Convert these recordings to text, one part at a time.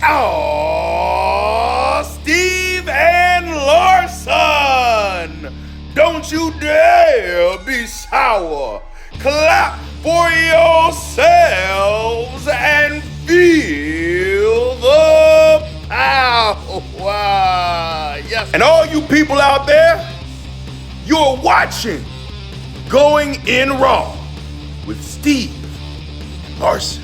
Oh, Steve and Larson! Don't you dare be sour. Clap for yourselves and feel the power. Yes. And all you people out there, you're watching Going In Raw with Steve and Larson.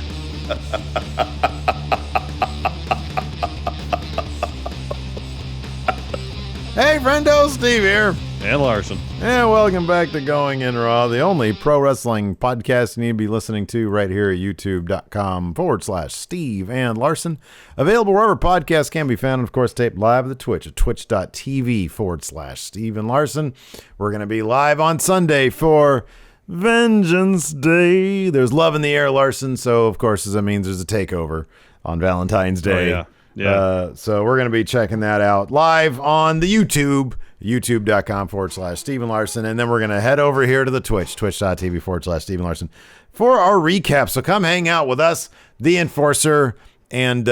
Hey, friendo, Steve here. And Larson. And welcome back to Going In Raw, the only pro wrestling podcast you need to be listening to right here at youtube.com/Steve and Larson. Available wherever podcasts can be found, and of course, taped live at the Twitch at twitch.tv/Steve and Larson. We're going to be live on Sunday for Vengeance Day. There's love in the air, Larson, so of course, that means there's a takeover on Valentine's Day. Oh, yeah. So we're going to be checking that out live on the YouTube, youtube.com/Steve and Larson. And then we're going to head over here to the Twitch, twitch.tv/Steve and Larson for our recap. So come hang out with us. The Enforcer and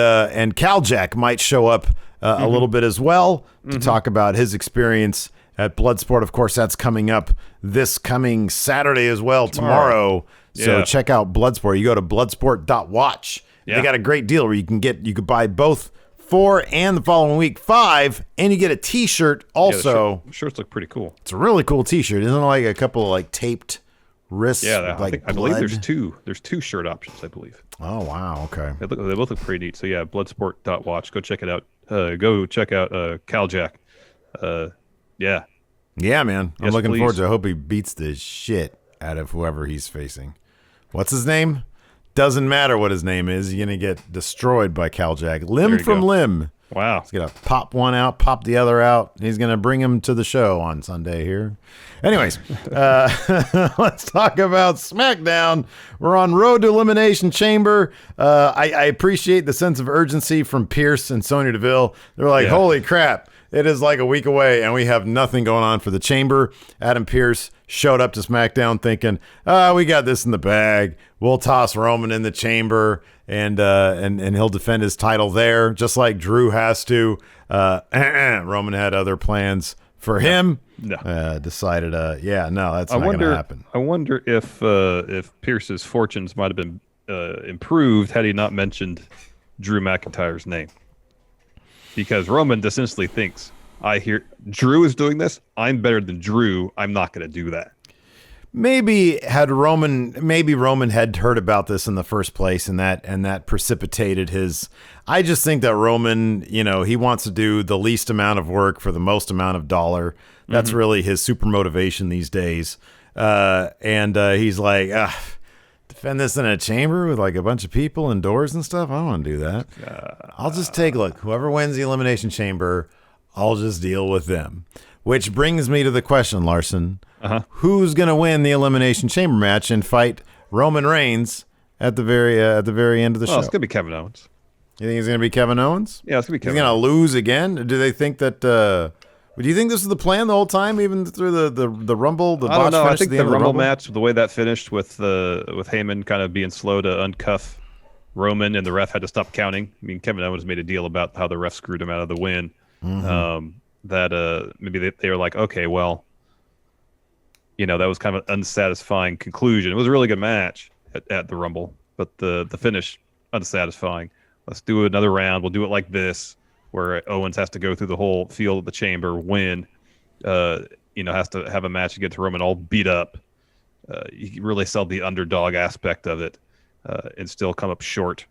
Cal Jack might show up a little bit as well to talk about his experience at Bloodsport. Of course, that's coming up this coming Saturday as well, tomorrow. So Yeah. check out Bloodsport. You go to bloodsport.watch. Yeah. They got a great deal where you could buy both 4 and the following week 5, and you get a t-shirt also. Yeah, shirts look pretty cool. It's a really cool t-shirt. Isn't it like a couple of like taped wrists? Yeah, with, I believe there's two shirt options, I believe. Oh, wow. Okay. They both look pretty neat. So yeah, bloodsport.watch. Go check it out. Go check out Cal Jack. Yeah. Yeah, man. I'm Yes, looking please. forward to it. I hope he beats the shit out of whoever he's facing. What's his name? Doesn't matter what his name is. You're going to get destroyed by Cal Jack. Limb from limb. Wow. He's going to pop one out, pop the other out. He's going to bring him to the show on Sunday here. Anyways, let's talk about SmackDown. We're on Road to Elimination Chamber. I appreciate the sense of urgency from Pierce and Sonya Deville. They're like, holy crap. It is like a week away, and we have nothing going on for the Chamber. Adam Pearce showed up to SmackDown thinking, we got this in the bag. We'll toss Roman in the Chamber, and he'll defend his title there, just like Drew has to. Roman had other plans for him. No. Decided, that's not going to happen. I wonder if Pierce's fortunes might have been improved had he not mentioned Drew McIntyre's name. Because Roman just instantly thinks, I hear Drew is doing this. I'm better than Drew. I'm not going to do that. Maybe Roman had heard about this in the first place, and that precipitated his. I just think that Roman, he wants to do the least amount of work for the most amount of dollar. That's really his super motivation these days. And he's like, defend this in a chamber with like a bunch of people and doors and stuff. I don't want to do that. I'll just whoever wins the Elimination Chamber, I'll just deal with them. Which brings me to the question, Larson. Who's going to win the Elimination Chamber match and fight Roman Reigns at the very end of the show? It's going to be Kevin Owens. You think it's going to be Kevin Owens? Yeah, it's going to be Kevin He's going to lose again? Do they think that... do you think this was the plan the whole time, even through the Rumble? I don't know. I think the Rumble match, the way that finished with Heyman kind of being slow to uncuff Roman and the ref had to stop counting. I mean, Kevin Owens made a deal about how the ref screwed him out of the win. Maybe they were like, okay, well, that was kind of an unsatisfying conclusion. It was a really good match at the Rumble, but the finish, unsatisfying. Let's do another round. We'll do it like this, where Owens has to go through the whole field of the chamber, win, has to have a match against Roman all beat up. You really sell the underdog aspect of it and still come up short.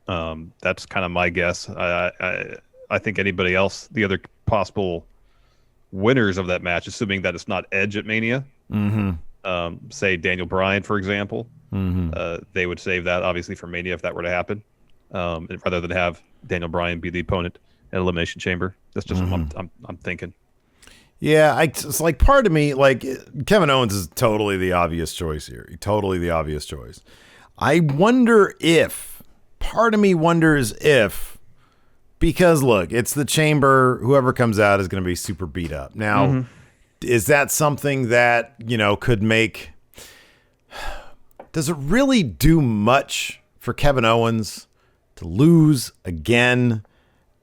That's kind of my guess. I think anybody else, the other possible winners of that match, assuming that it's not Edge at Mania, say Daniel Bryan, for example, they would save that obviously for Mania if that were to happen, rather than have Daniel Bryan be the opponent at Elimination Chamber. That's just what I'm thinking. Yeah, it's like part of me, like Kevin Owens is totally the obvious choice here. Totally the obvious choice. I wonder if, part of me wonders if, because look, it's the Chamber, whoever comes out is going to be super beat up. Now, is that something that, could make, does it really do much for Kevin Owens to lose again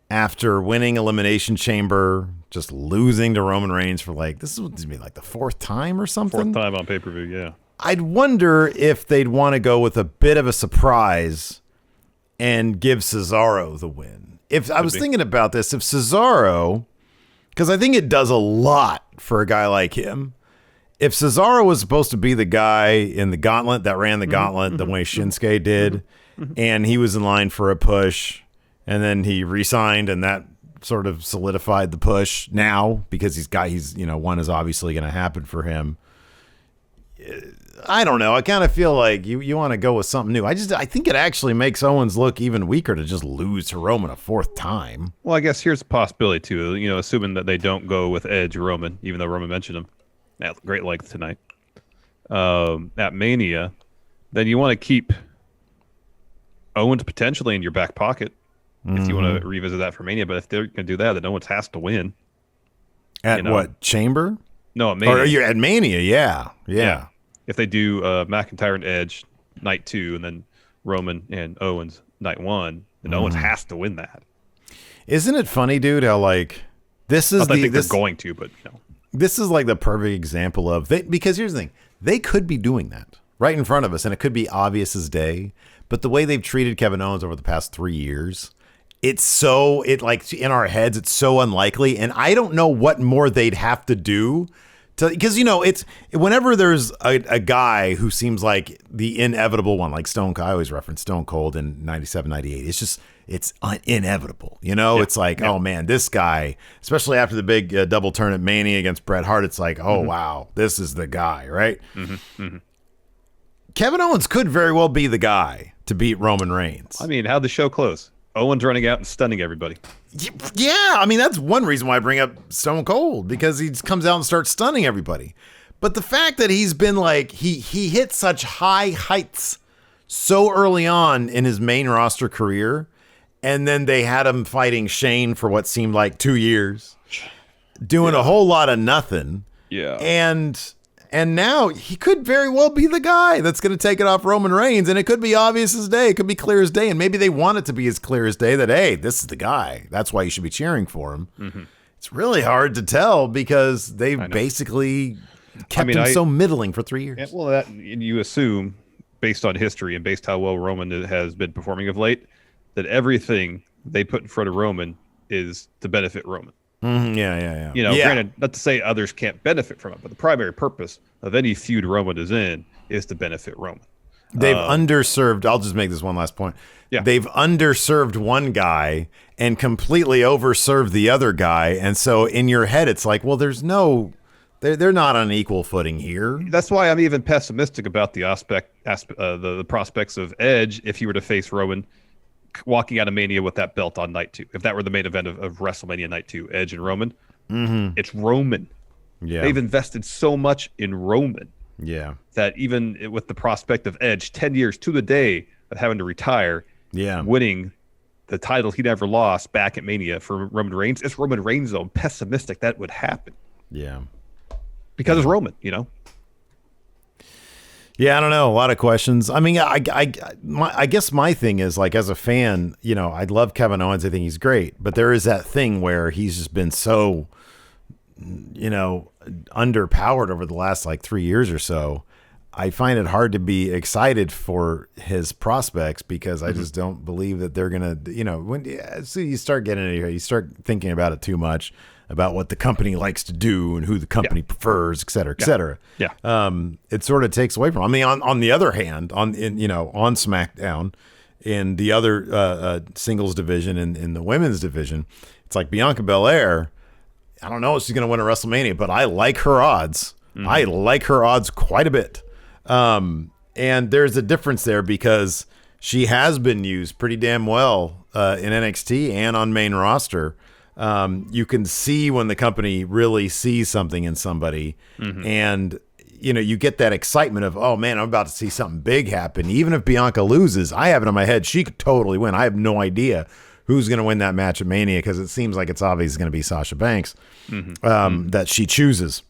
after winning Elimination Chamber, just losing to Roman Reigns for this is like the fourth time or something. Fourth time on pay-per-view, yeah. I'd wonder if they'd want to go with a bit of a surprise and give Cesaro the win. I was thinking about this, if Cesaro, because I think it does a lot for a guy like him. If Cesaro was supposed to be the guy in the gauntlet that ran the gauntlet the way Shinsuke did, and he was in line for a push, and then he re-signed, and that sort of solidified the push now because one is obviously going to happen for him. I don't know. I kind of feel like you want to go with something new. I think it actually makes Owens look even weaker to just lose to Roman a fourth time. Well, I guess here's a possibility too. Assuming that they don't go with Edge or Roman, even though Roman mentioned him at great length tonight at Mania, then you want to keep Owens potentially in your back pocket if you want to revisit that for Mania. But if they're going to do that, then Owens has to win. At what, Chamber? No, at Mania. Or you're at Mania, yeah. If they do McIntyre and Edge night 2 and then Roman and Owens night 1, then Owens has to win that. Isn't it funny, dude, how this is I think they're going to, but this is the perfect example of because here's the thing. They could be doing that right in front of us and it could be obvious as day, but the way they've treated Kevin Owens over the past 3 years, in our heads, it's so unlikely. And I don't know what more they'd have to do because, it's whenever there's a guy who seems like the inevitable one, like Stone Cold, I always reference Stone Cold in 97, 98. It's inevitable. It's oh man, this guy, especially after the big double turn at Mania against Bret Hart, it's like, oh wow, this is the guy, right? Kevin Owens could very well be the guy to beat Roman Reigns. I mean, how'd the show close? Owens running out and stunning everybody. Yeah, I mean, that's one reason why I bring up Stone Cold, because he comes out and starts stunning everybody. But the fact that he's been he hit such high heights so early on in his main roster career, and then they had him fighting Shane for what seemed like 2 years, doing a whole lot of nothing. Yeah. And now he could very well be the guy that's going to take it off Roman Reigns, and it could be obvious as day. It could be clear as day, and maybe they want it to be as clear as day that, hey, this is the guy. That's why you should be cheering for him. It's really hard to tell because they've basically kept him so middling for 3 years. Yeah, well, that you assume, based on history and based how well Roman has been performing of late, that everything they put in front of Roman is to benefit Roman. Yeah. Granted, not to say others can't benefit from it, but the primary purpose of any feud Roman is in is to benefit Roman. They've underserved. I'll just make this one last point. Yeah. They've underserved one guy and completely overserved the other guy. And so in your head, it's like, well, they're not on equal footing here. That's why I'm even pessimistic about the the prospects of Edge if he were to face Roman walking out of Mania with that belt on night 2. If that were the main event of WrestleMania night 2, Edge and Roman, it's Roman. Yeah. They've invested so much in Roman. Yeah. That even with the prospect of Edge 10 years to the day of having to retire, winning the title he never lost back at Mania for Roman Reigns, it's Roman Reigns, though. I'm pessimistic that would happen. Yeah. Because it's Roman, Yeah, I don't know. A lot of questions. I mean, I guess my thing is, as a fan, I love Kevin Owens. I think he's great. But there is that thing where he's just been so, underpowered over the last 3 years or so. I find it hard to be excited for his prospects because I just don't believe that they're going to, when you start getting it here, you start thinking about it too much, about what the company likes to do and who the company prefers, et cetera, et cetera. Yeah. It sort of takes away from. I mean, on the other hand, on SmackDown, in the other singles division, in the women's division, it's like Bianca Belair. I don't know if she's going to win a WrestleMania, but I like her odds. I like her odds quite a bit. And there's a difference there because she has been used pretty damn well in NXT and on main roster. You can see when the company really sees something in somebody, and you get that excitement of, oh man, I'm about to see something big happen. Even if Bianca loses, I have it in my head she could totally win. I have no idea who's going to win that match at Mania because it seems like it's obvious it's going to be Sasha Banks that she chooses.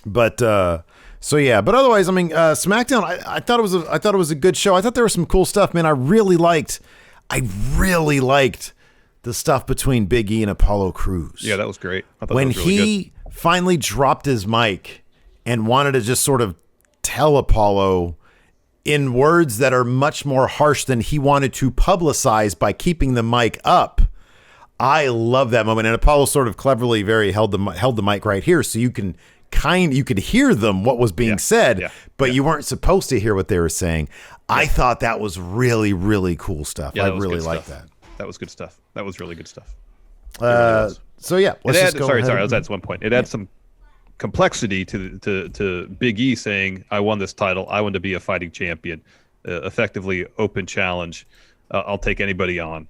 But but otherwise, I mean, SmackDown. I thought it was a good show. I thought there was some cool stuff, man. I I really liked the stuff between Big E and Apollo Crews. Yeah, that was great. I thought When that was really he finally dropped his mic and wanted to just sort of tell Apollo in words that are much more harsh than he wanted to publicize by keeping the mic up. I love that moment. And Apollo sort of cleverly held the mic right here so you could hear them, what was being said, but you weren't supposed to hear what they were saying. I thought that was really, really cool stuff. I really liked that. That was good stuff. That was really good stuff. So yeah, let's just go ahead. Sorry, I was at one point. It adds some complexity to Big E saying, "I won this title. I want to be a fighting champion." Effectively, open challenge. I'll take anybody on.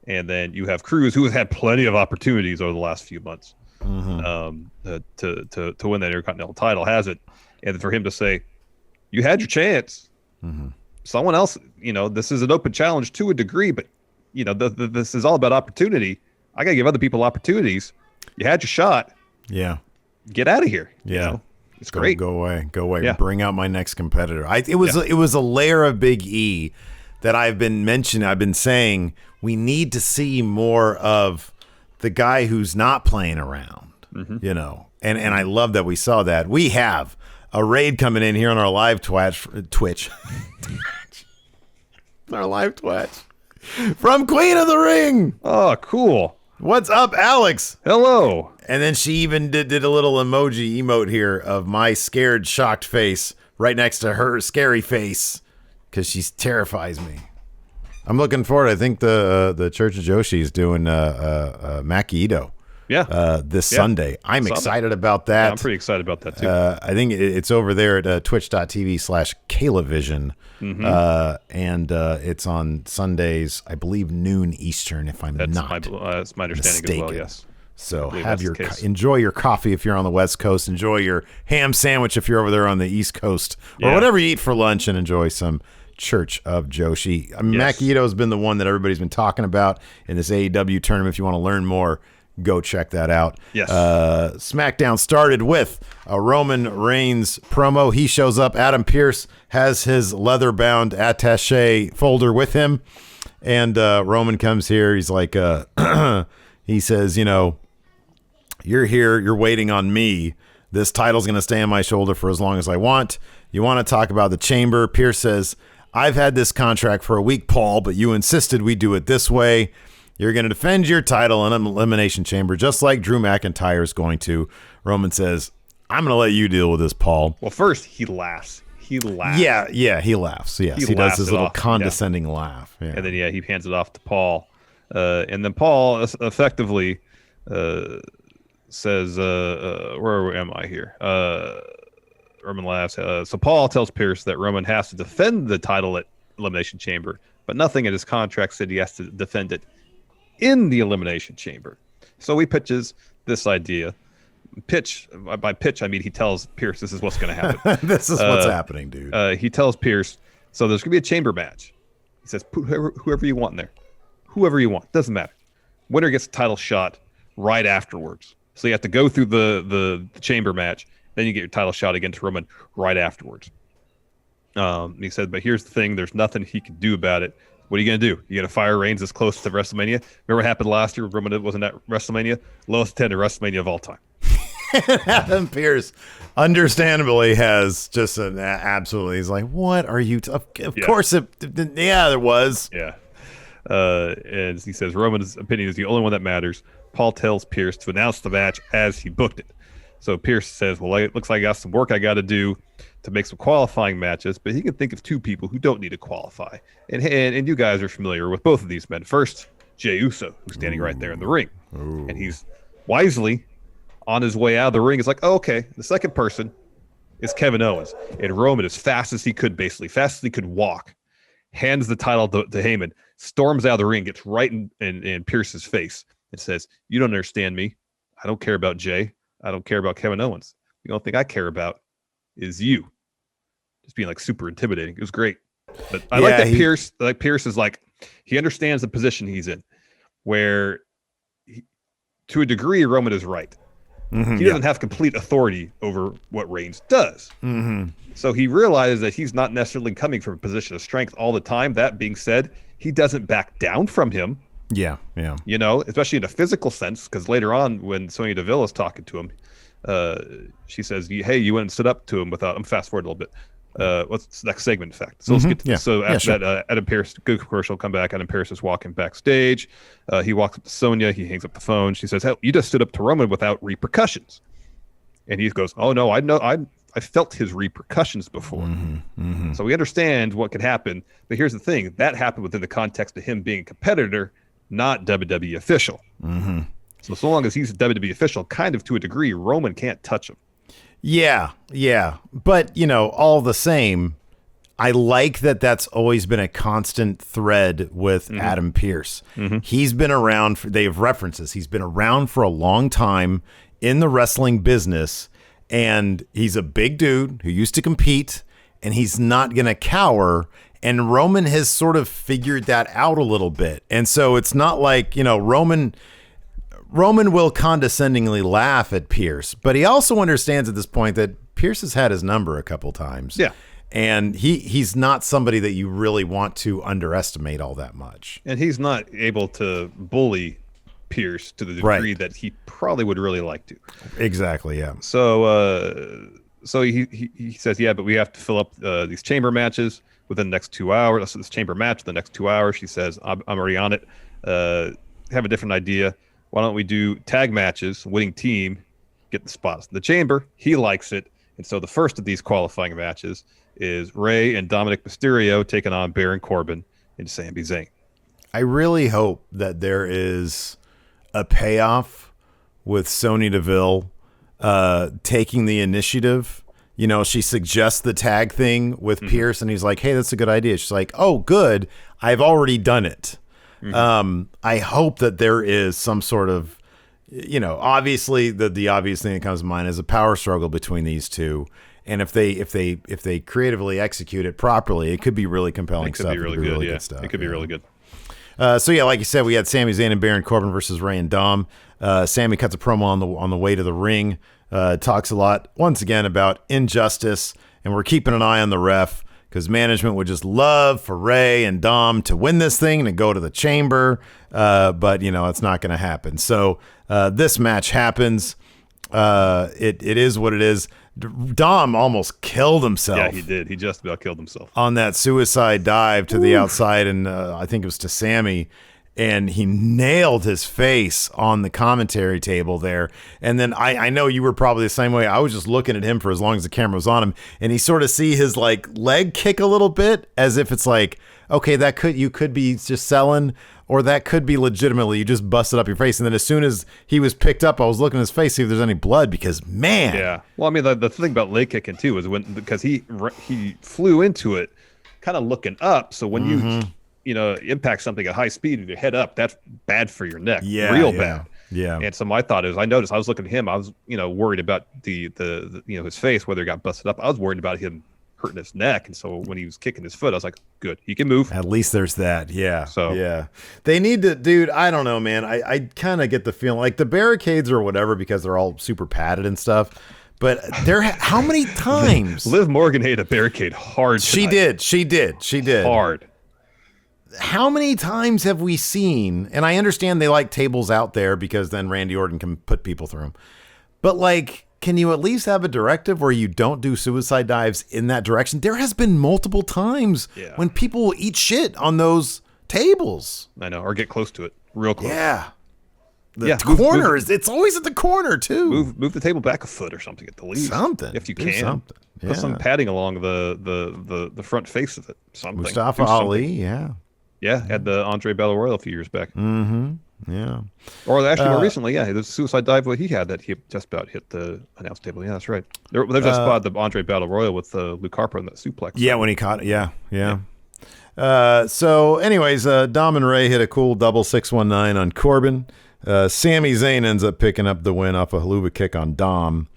And then you have Crews, who has had plenty of opportunities over the last few months to win that Intercontinental title, has it, and for him to say, "You had your chance. Someone else. This is an open challenge to a degree, but this is all about opportunity. I gotta give other people opportunities. You had your shot. Yeah, get out of here. Yeah, it's great. Go away. Yeah. Bring out my next competitor." It was a layer of Big E that I've been saying we need to see more of the guy who's not playing around, and I love that we saw that. We have a raid coming in here on our live Twitch. Our live Twitch from Queen of the Ring. Oh, cool. What's up, Alex? Hello. And then she even did a little emote here of my scared, shocked face right next to her scary face because she terrifies me. I'm looking forward. I think the Church of Joshi is doing Maki Ito. This Sunday. I'm excited about that. Yeah, I'm pretty excited about that too. I think it's over there at twitch.tv/KaylaVision. And it's on Sundays, I believe noon Eastern, if I'm that's not that's my understanding mistaken. as well, yes. So enjoy your coffee if you're on the West Coast, enjoy your ham sandwich if you're over there on the East Coast, or whatever you eat for lunch, and enjoy some Church of Joshi. Maki Ito has been the one that everybody's been talking about in this AEW tournament. If you want to learn more, go check that out. Yes. SmackDown started with a Roman Reigns promo. He shows up. Adam Pearce has his leather-bound attaché folder with him. And Roman comes here. He's like, he says, you're here. You're waiting on me. This title's going to stay on my shoulder for as long as I want. You want to talk about the chamber? Pearce says, I've had this contract for a week, Paul, but you insisted we do it this way. You're going to defend your title in an Elimination Chamber, just like Drew McIntyre is going to. Roman says, I'm going to let you deal with this, Paul. Well, first, he laughs. Yeah, he laughs. Yes, he does his little condescending laugh. Yeah. And then, he hands it off to Paul. And then Paul effectively says, where am I here? Roman laughs. So Paul tells Pearce that Roman has to defend the title at Elimination Chamber, but nothing in his contract said he has to defend it in the Elimination Chamber. So he pitches this idea. By pitch, I mean he tells Pearce this is what's going to happen. This is what's happening, dude. He tells Pearce, so there's going to be a chamber match. He says, put whoever you want in there. Whoever you want. Doesn't matter. Winner gets the title shot right afterwards. So you have to go through the chamber match. Then you get your title shot against Roman right afterwards. He said, but here's the thing. There's nothing he can do about it. What are you going to do? You're going to fire Reigns this close to WrestleMania? Remember what happened last year? Roman wasn't at WrestleMania? Lowest attended WrestleMania of all time. Adam Pearce, understandably, has just an absolutely. He's like, what are you? Of course, there was. Yeah. And he says Roman's opinion is the only one that matters. Paul tells Pearce to announce the match as he booked it. So Pearce says, well, it looks like I got some work I got to do to make some qualifying matches, but he can think of two people who don't need to qualify. And you guys are familiar with both of these men. First, Jey Uso, who's standing right there in the ring. Ooh. And he's wisely on his way out of the ring. It's like, oh, okay, the second person is Kevin Owens. And Roman, as fast as he could, fast as he could walk, hands the title to Heyman, storms out of the ring, gets right in Pearce's face, and says, you don't understand me. I don't care about Jey. I don't care about Kevin Owens. The only thing I care about is you. Just being like super intimidating. It was great. But I like that Pearce is like, he understands the position he's in, where to a degree Roman is right. Mm-hmm, he doesn't have complete authority over what Reigns does. Mm-hmm. So he realizes that he's not necessarily coming from a position of strength all the time. That being said, he doesn't back down from him. Yeah. You know, especially in a physical sense, because later on when Sonya Deville is talking to him, she says, "Hey, you went and stood up to him without." I'm fast forward a little bit. What's the next segment? In fact, so let's get to, so after that, Adam Pearce, good commercial, come back. Adam Pearce is walking backstage. He walks up to Sonya. He hangs up the phone. She says, "Hey, you just stood up to Roman without repercussions," and he goes, "Oh no, I know, I felt his repercussions before." So we understand what could happen, but here's the thing: that happened within the context of him being a competitor, not WWE official. So long as he's a WWE official, kind of to a degree, Roman can't touch him. Yeah. But, you know, all the same, I like that that's always been a constant thread with Adam Pearce. He's been around, they have references. He's been around for a long time in the wrestling business, and he's a big dude who used to compete, and he's not going to cower. And Roman has sort of figured that out a little bit. And so it's not like, you know, Roman will condescendingly laugh at Pearce, but he also understands at this point that Pearce has had his number a couple times. Yeah. And he's not somebody that you really want to underestimate all that much. And he's not able to bully Pearce to the degree that he probably would really like to. Exactly, yeah. So he says, yeah, but we have to fill up these chamber matches within the next 2 hours. So this chamber match the next 2 hours. She says, I'm already on it. Have a different idea. Why don't we do tag matches? Winning team get the spots in the chamber. He likes it. And so the first of these qualifying matches is Rey and Dominic Mysterio taking on Baron Corbin and Sami Zayn. I really hope that there is a payoff with Sonya Deville taking the initiative. You know, she suggests the tag thing with Pearce, and he's like, hey, that's a good idea. She's like, oh, good. I've already done it. I hope that there is some sort of, you know, obviously the obvious thing that comes to mind is a power struggle between these two. And if they creatively execute it properly, it could be really compelling stuff. It could be really good, stuff. It could be really good. So yeah, like you said, we had Sami Zayn and Baron Corbin versus Rey and Dom. Sami cuts a promo on the way to the ring. Talks a lot once again about injustice, and we're keeping an eye on the ref because management would just love for Rey and Dom to win this thing and to go to the chamber, but you know it's not going to happen. So this match happens. It is what it is. Dom almost killed himself. Yeah, he did. He just about killed himself on that suicide dive to the outside, and I think it was to Sami, and he nailed his face on the commentary table there. And then I know you were probably the same way. I was just looking at him for as long as the camera was on him, and he sort of see his like leg kick a little bit as if it's like, okay, you could be just selling, or that could be legitimately you just busted up your face. And then as soon as he was picked up, I was looking at his face, see if there's any blood, because man. Yeah. Well, I mean, the thing about leg kicking too is because he flew into it kind of looking up. So when you know, impact something at high speed with your head up, that's bad for your neck. Yeah. Real bad. Yeah. And so my thought is, I noticed, I was looking at him, I was, you know, worried about the you know, his face, whether it got busted up. I was worried about him hurting his neck, and so when he was kicking his foot, I was like, good, he can move. At least there's that. Yeah. So yeah, they need to, dude, I don't know, man. I kind of get the feeling like the barricades or whatever, because they're all super padded and stuff, but how many times Liv Morgan hit a barricade hard tonight. She did hard. How many times have we seen, and I understand they like tables out there because then Randy Orton can put people through them, but like, can you at least have a directive where you don't do suicide dives in that direction? There has been multiple times when people will eat shit on those tables. I know, or get close to it, real close. Yeah. The corners, it's always at the corner too. Move the table back a foot or something at the least. Something. If you can. Put some padding along the front face of it. Something. Mustafa Ali, yeah. Yeah, had the Andre Battle Royal a few years back. Yeah. Or actually more recently, the suicide dive he had that he just about hit the announce table. Yeah, that's right. There's a spot, the Andre Battle Royal with Luke Harper on that suplex. Yeah, when he caught it. Yeah. So anyways, Dom and Rey hit a cool double 619 on Corbin. Sami Zayn ends up picking up the win off a haluva kick on Dom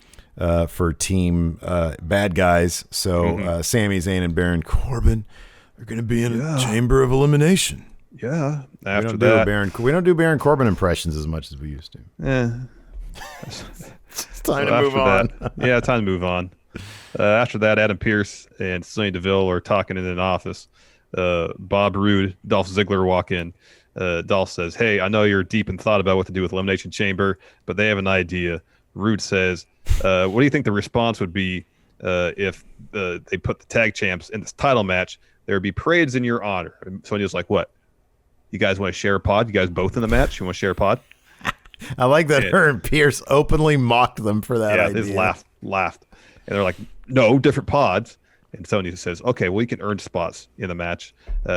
for team bad guys. So Sami Zayn and Baron Corbin are going to be in a chamber of elimination. Yeah. After we don't do Baron Corbin impressions as much as we used to. It's time to move on. Time to move on. After that, Adam Pearce and Sonya Deville are talking in an office. Bob Roode, Dolph Ziggler walk in. Dolph says, "Hey, I know you're deep in thought about what to do with Elimination Chamber, but they have an idea." Roode says, "What do you think the response would be if they put the tag champs in this title match? There would be parades in your honor." And Sonya's like, "What? You guys want to share a pod? You guys both in the match? You want to share a pod?" I like that her and Pierce openly mocked them for that idea. They laughed. And they're like, "No, different pods." And Sonya says, "Okay, well, you can earn spots in the match,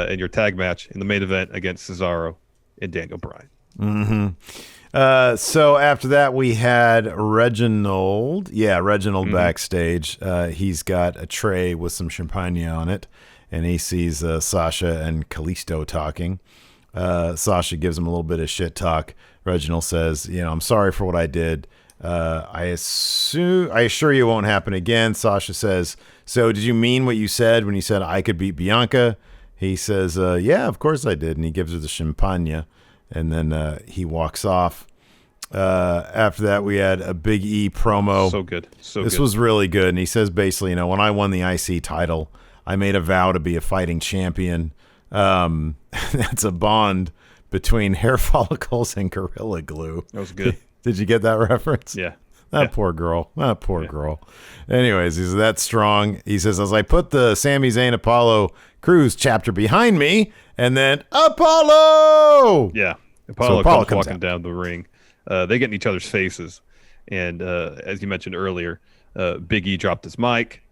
in your tag match, in the main event against Cesaro and Daniel Bryan." Mm-hmm. So after that, we had Reginald. Yeah, Reginald backstage. He's got a tray with some champagne on it, and he sees Sasha and Kalisto talking. Sasha gives him a little bit of shit talk. Reginald says, "I'm sorry for what I did. I assure you it won't happen again." Sasha says, "So did you mean what you said when you said I could beat Bianca?" He says, "Yeah, of course I did." And he gives her the champagne, and then he walks off. After that, we had a Big E promo. So good. This was really good. And he says basically, when I won the IC title, I made a vow to be a fighting champion. That's a bond between hair follicles and Gorilla Glue. That was good. Did you get that reference? Yeah. That poor girl. Girl. Anyways, he's that strong. He says, as I put the Sami Zayn Apollo Crews chapter behind me, and then Apollo! Yeah. Apollo comes walking down the ring. They get in each other's faces. And as you mentioned earlier, Big E dropped his mic.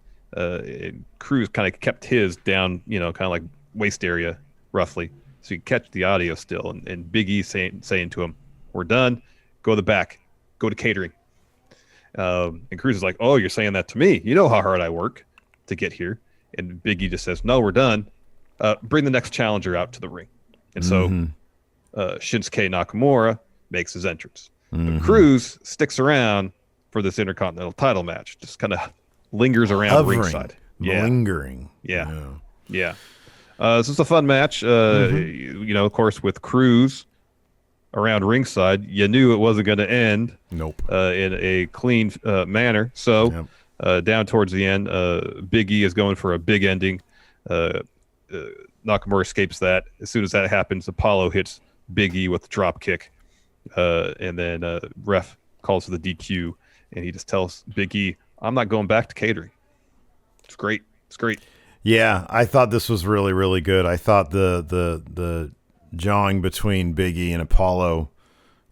Crews kind of kept his down, kind of like waist area, roughly. So you can catch the audio still. And Big E saying to him, "We're done. Go to the back. Go to catering." And Crews is like, "Oh, you're saying that to me? You know how hard I work to get here." And Big E just says, "No, we're done. Bring the next challenger out to the ring." And so Shinsuke Nakamura makes his entrance. But Crews sticks around for this Intercontinental title match. Just kind of lingers around ringside. Lingering. Yeah. This is a fun match. Of course, with Crews around ringside, you knew it wasn't going to end. Nope. In a clean manner. So down towards the end, Big E is going for a big ending. Nakamura escapes that. As soon as that happens, Apollo hits Big E with the drop kick. And then ref calls for the DQ, and he just tells Big E, "I'm not going back to catering." It's great. Yeah, I thought this was really, really good. I thought the jawing between Big E and Apollo,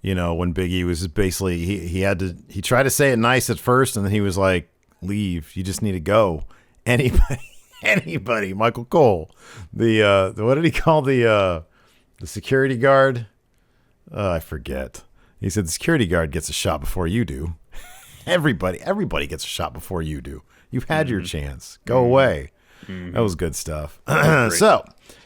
when Big E was basically he tried to say it nice at first, and then he was like, "Leave. You just need to go." Anybody. Michael Cole, the what did he call the security guard? I forget. He said the security guard gets a shot before you do. Everybody gets a shot before you do. You've had your chance. Go away. That was good stuff. So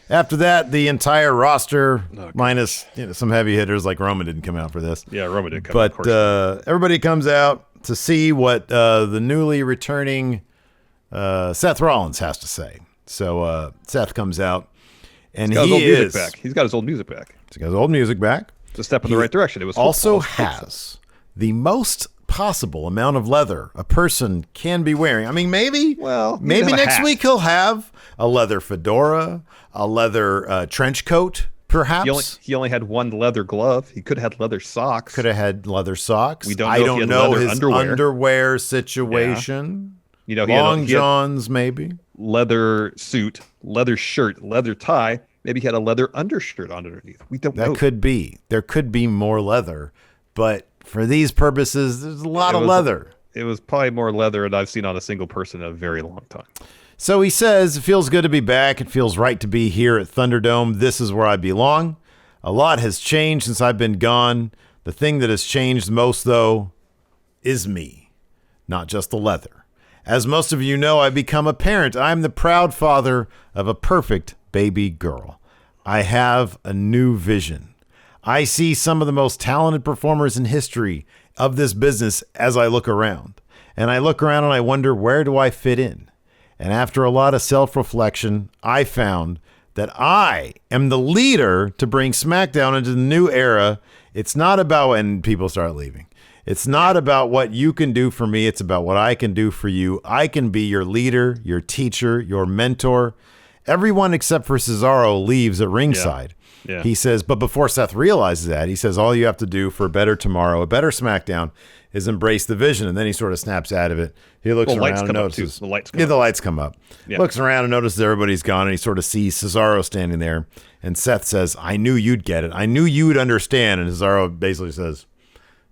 after that, the entire roster, minus some heavy hitters like Roman didn't come out for this. Yeah, Roman didn't come out. But everybody comes out to see what the newly returning Seth Rollins has to say. So Seth comes out, and he's got his old music back. He's got his old music back. It's a step in the right direction. It was also has the most possible amount of leather a person can be wearing. I mean, maybe next week he'll have a leather fedora, a leather trench coat, perhaps. He only had one leather glove. He could have had leather socks. We don't know. I don't know his underwear situation. Yeah. Long johns, maybe. Leather suit, leather shirt, leather tie. Maybe he had a leather undershirt on underneath. We don't know. That could be. There could be more leather, but for these purposes, there's a lot of leather. It was probably more leather than I've seen on a single person in a very long time. So he says, it feels good to be back. It feels right to be here at Thunderdome. This is where I belong. A lot has changed since I've been gone. The thing that has changed most, though, is me, not just the leather. As most of you know, I've become a parent. I'm the proud father of a perfect baby girl. I have a new vision. I see some of the most talented performers in history of this business as I look around. And I look around and I wonder, where do I fit in? And after a lot of self-reflection, I found that I am the leader to bring SmackDown into the new era. It's not about when people start leaving. It's not about what you can do for me. It's about what I can do for you. I can be your leader, your teacher, your mentor. everyone except for Cesaro leaves at ringside. Yeah. He says, but before Seth realizes that, he says, all you have to do for a better tomorrow, a better SmackDown, is embrace the vision. And then he sort of snaps out of it. He looks around and notices. The lights come up. Yeah. Looks around and notices everybody's gone, and he sort of sees Cesaro standing there. And Seth says, I knew you'd get it. I knew you'd understand. And Cesaro basically says,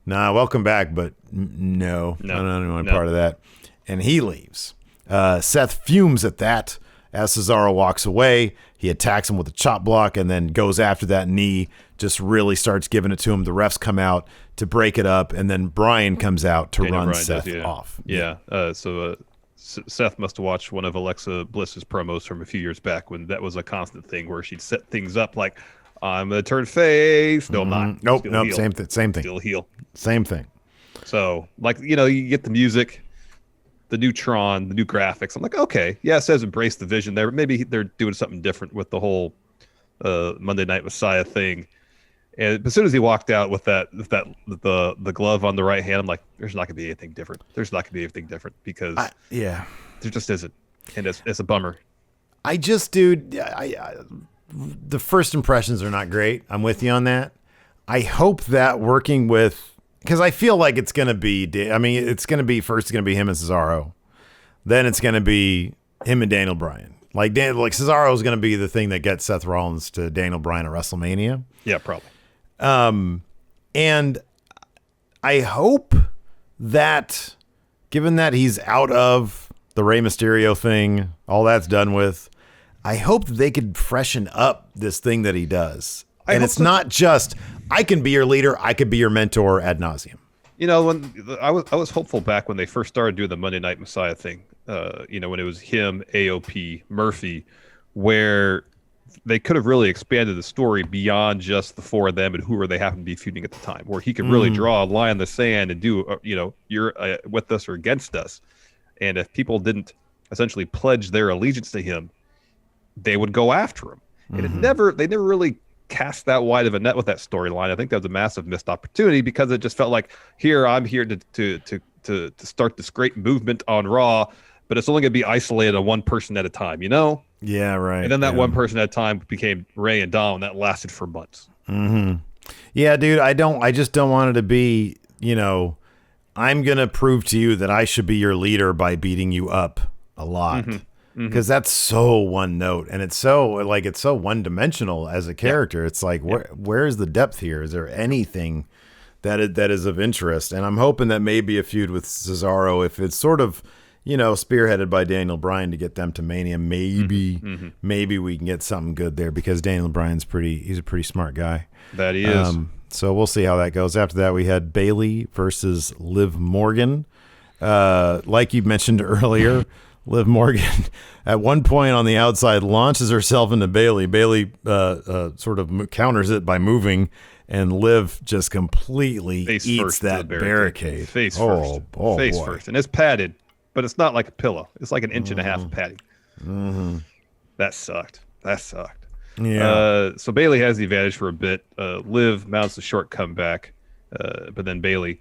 nah, welcome back, but no, I don't want any part of that. And he leaves. Seth fumes at that. As Cesaro walks away, he attacks him with a chop block and then goes after that knee, just really starts giving it to him. The refs come out to break it up, and then Bryan comes out to run Seth off. Yeah. So Seth must have watched one of Alexa Bliss's promos from a few years back when that was a constant thing where she'd set things up like, I'm going to turn face. No, I'm not. Nope. Same thing. Still heel. Same thing. So, like, you get the music, the new Tron, the new graphics. I'm like, okay, yeah, it says embrace the vision there, but maybe they're doing something different with the whole Monday Night Messiah thing. And as soon as he walked out with the glove on the right hand, I'm like, there's not gonna be anything different. There's not gonna be anything different because there just isn't, and it's a bummer. The first impressions are not great. I'm with you on that. I hope that working with. Because I feel like it's going to be, it's going to be him and Cesaro. Then it's going to be him and Daniel Bryan. Like Cesaro is going to be the thing that gets Seth Rollins to Daniel Bryan at WrestleMania. Yeah, probably. And I hope that, given that he's out of the Rey Mysterio thing, all that's done with, I hope that they could freshen up this thing that he does. And it's not just, I can be your leader, I could be your mentor ad nauseum. When I was hopeful back when they first started doing the Monday Night Messiah thing, when it was him, AOP, Murphy, where they could have really expanded the story beyond just the four of them and whoever they happen to be feuding at the time, where he could really draw a line in the sand and do, you're with us or against us. And if people didn't essentially pledge their allegiance to him, they would go after him. And they never really cast that wide of a net with that storyline. I think that was a massive missed opportunity because it just felt like, I'm here to start this great movement on Raw, but it's only going to be isolated on one person at a time, Yeah, right. And then that one person at a time became Ray and Dom, and that lasted for months. Yeah, dude, I just don't want it to be, I'm going to prove to you that I should be your leader by beating you up a lot. Because that's so one note, and it's so one dimensional as a character. Yeah. It's like, where is the depth here? Is there anything that is of interest? And I'm hoping that maybe a feud with Cesaro, if it's sort of, spearheaded by Daniel Bryan to get them to Mania, maybe we can get something good there because Daniel Bryan's he's a pretty smart guy. That he is. So we'll see how that goes. After that, we had Bayley versus Liv Morgan. Like you mentioned earlier. Liv Morgan, at one point on the outside, launches herself into Bayley. Bayley sort of counters it by moving, and Liv just completely eats that barricade. Face first. Face first. And it's padded, but it's not like a pillow. It's like an inch and a half of padding. That sucked. Yeah. So Bayley has the advantage for a bit. Liv mounts a short comeback, but then Bayley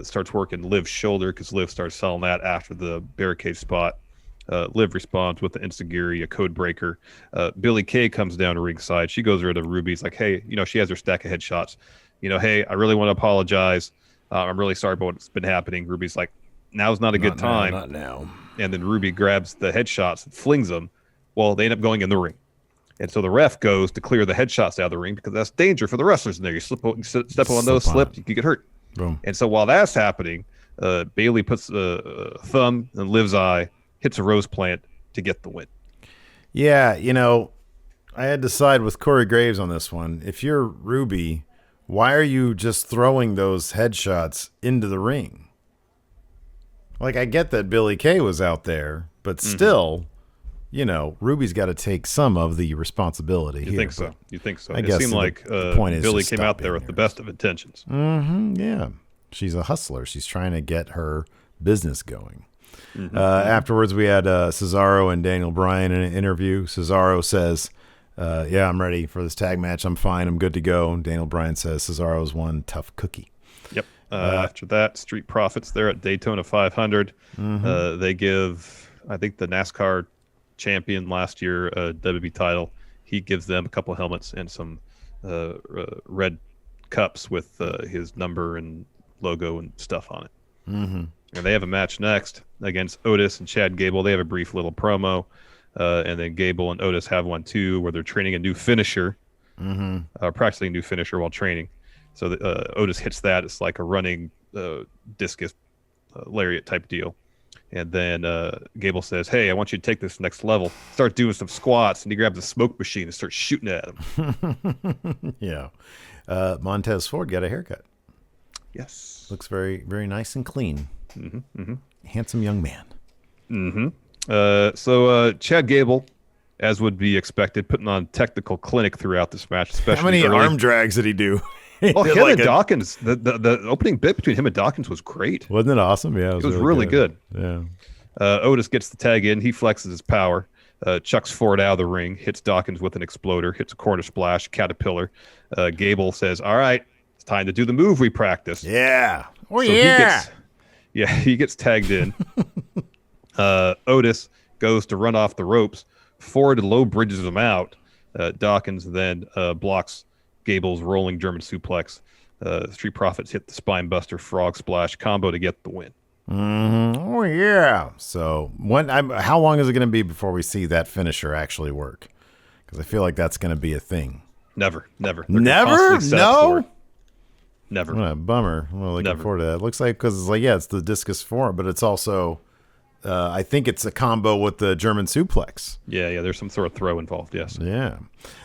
starts working Liv's shoulder because Liv starts selling that after the barricade spot. Liv responds with the Insigiri, a code breaker. Billie Kay comes down to ringside. She goes over to Ruby's like, hey, she has her stack of headshots. Hey, I really want to apologize. I'm really sorry about what's been happening. Ruby's like, now's not a good time. Not now. And then Ruby grabs the headshots and flings them. Well, they end up going in the ring. And so the ref goes to clear the headshots out of the ring because that's danger for the wrestlers in there. You step on those, you could get hurt. Boom. And so while that's happening, Bayley puts a thumb in Liv's eye, hits a rose plant to get the win. Yeah, I had to side with Corey Graves on this one. If you're Ruby, why are you just throwing those headshots into the ring? Like, I get that Billie Kay was out there, but still, Ruby's got to take some of the responsibility. You think so? It seemed like Billie came out there with the best of intentions. Yeah. She's a hustler. She's trying to get her business going. Afterwards, we had Cesaro and Daniel Bryan in an interview. Cesaro says, I'm ready for this tag match. I'm fine. I'm good to go. And Daniel Bryan says Cesaro's one tough cookie. Yep. After that, Street Profits, they're at Daytona 500. They give, I think, the NASCAR champion last year, WWE title. He gives them a couple of helmets and some red cups with his number and logo and stuff on it. Mm-hmm. And they have a match next against Otis and Chad Gable. They have a brief little promo. And then Gable and Otis have one too, where they're training a new finisher, practicing a new finisher while training. So Otis hits that. It's like a running discus lariat type deal. And then Gable says, "Hey, I want you to take this next level. Start doing some squats." And he grabs a smoke machine and starts shooting at him. Yeah. Montez Ford got a haircut. Yes. Looks very, very nice and clean. Handsome young man. So Chad Gable, as would be expected, putting on technical clinic throughout this match. Especially how many early. Arm drags did he do? Oh, him and Dawkins. The opening bit between him and Dawkins was great. Wasn't it awesome? Yeah, it was really good. Yeah. Otis gets the tag in. He flexes his power. Chucks Ford out of the ring. Hits Dawkins with an exploder. Hits a corner splash. Caterpillar. Gable says, "All right, it's time to do the move we practiced." Yeah. Oh, so he gets tagged in. Otis goes to run off the ropes. Ford low bridges him out. Dawkins then blocks Gable's rolling German suplex. Street Profits hit the spine buster frog splash combo to get the win. Oh, yeah. So how long is it going to be before we see that finisher actually work? Because I feel like that's going to be a thing. Never. Never? No? Never. What a bummer. I'm really looking forward to that. It looks like, because it's like, yeah, it's the discus form, but it's also... I think it's a combo with the German suplex. Yeah, there's some sort of throw involved, yes. Yeah.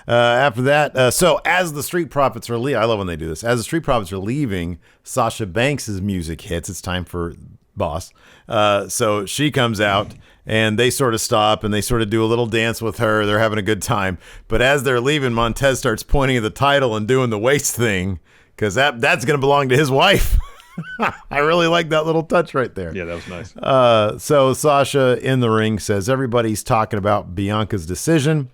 After that, so as the Street Profits are leaving, I love when they do this. As the Street Profits are leaving, Sasha Banks' music hits. It's time for Boss. So she comes out, and they sort of stop, and they sort of do a little dance with her. They're having a good time. But as they're leaving, Montez starts pointing at the title and doing the waist thing, because that's going to belong to his wife. I really like that little touch right there. Yeah, that was nice. So Sasha in the ring says, everybody's talking about Bianca's decision.